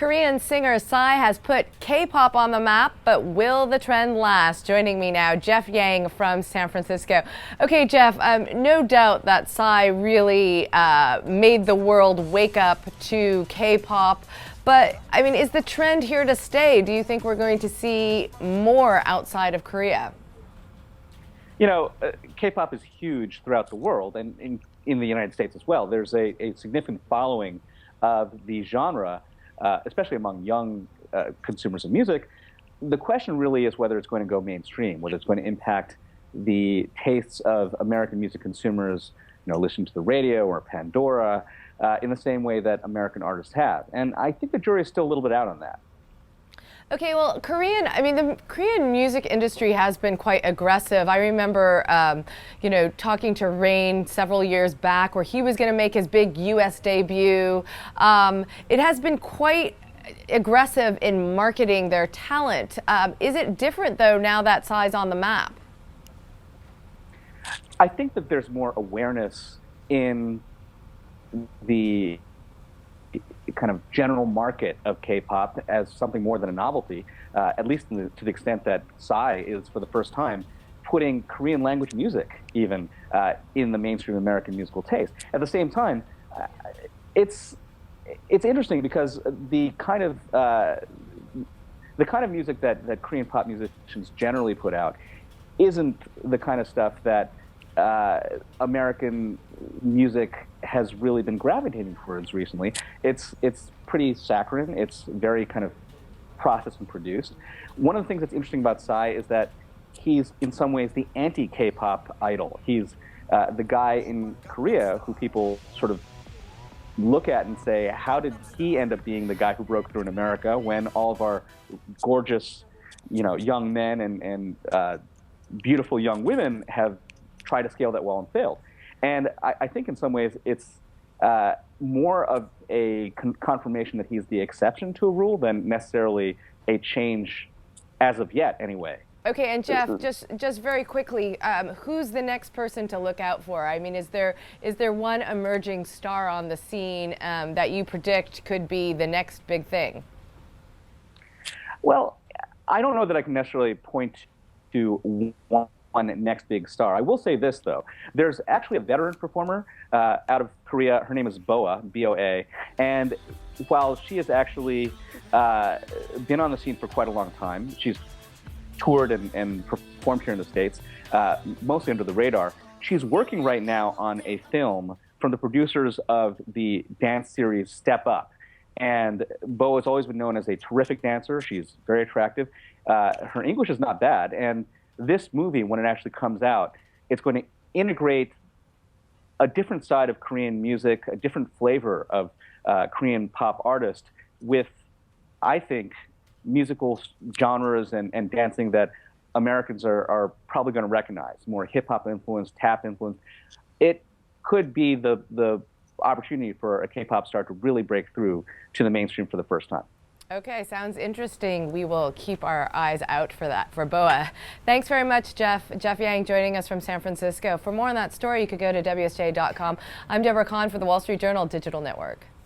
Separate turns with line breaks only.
Korean singer Psy has put K-pop on the map, but will the trend last? Joining me now, Jeff Yang from San Francisco. Okay, Jeff, no doubt that Psy really made the world wake up to K-pop. But, I mean, is the trend here to stay? Do you think we're going to see more outside of Korea?
You know, K-pop is huge throughout the world and in the United States as well. There's a significant following of the genre, especially among young consumers of music. The question really is whether it's going to go mainstream, whether it's going to impact the tastes of American music consumers, you know, listening to the radio or Pandora, in the same way that American artists have. And I think the jury is still a little bit out on that.
Okay, well, the Korean music industry has been quite aggressive. I remember, talking to Rain several years back where he was going to make his big U.S. debut. It has been quite aggressive in marketing their talent. Is it different, though, now that Psy's on the map?
I think that there's more awareness in the kind of general market of K-pop as something more than a novelty, at least to the extent that Psy is, for the first time, putting Korean language music even in the mainstream American musical taste. At the same time, it's interesting because the kind of music that Korean pop musicians generally put out isn't the kind of stuff that American music has really been gravitating towards recently. It's pretty saccharine. It's very kind of processed and produced. One of the things that's interesting about Psy is that he's in some ways the anti-K-pop idol. He's the guy in Korea who people sort of look at and say, how did he end up being the guy who broke through in America when all of our gorgeous, young men and beautiful young women have tried to scale that wall and failed. And I think in some ways it's more of a confirmation that he's the exception to a rule than necessarily a change as of yet, anyway.
Okay, and Jeff, just very quickly, who's the next person to look out for? I mean, is there one emerging star on the scene that you predict could be the next big thing?
Well, I don't know that I can necessarily point to one next big star. I will say this, though. There's actually a veteran performer out of Korea. Her name is Boa, B-O-A. And while she has actually been on the scene for quite a long time, she's toured and performed here in the States, mostly under the radar. She's working right now on a film from the producers of the dance series Step Up. And Boa has always been known as a terrific dancer. She's very attractive. Her English is not bad. And this movie, when it actually comes out, it's going to integrate a different side of Korean music, a different flavor of Korean pop artist with, I think, musical genres and dancing that Americans are probably going to recognize, more hip-hop influence, tap influence. It could be the opportunity for a K-pop star to really break through to the mainstream for the first time.
Okay, sounds interesting. We will keep our eyes out for that, for Boa. Thanks very much, Jeff. Jeff Yang joining us from San Francisco. For more on that story, you could go to WSJ.com. I'm Deborah Kahn for the Wall Street Journal Digital Network.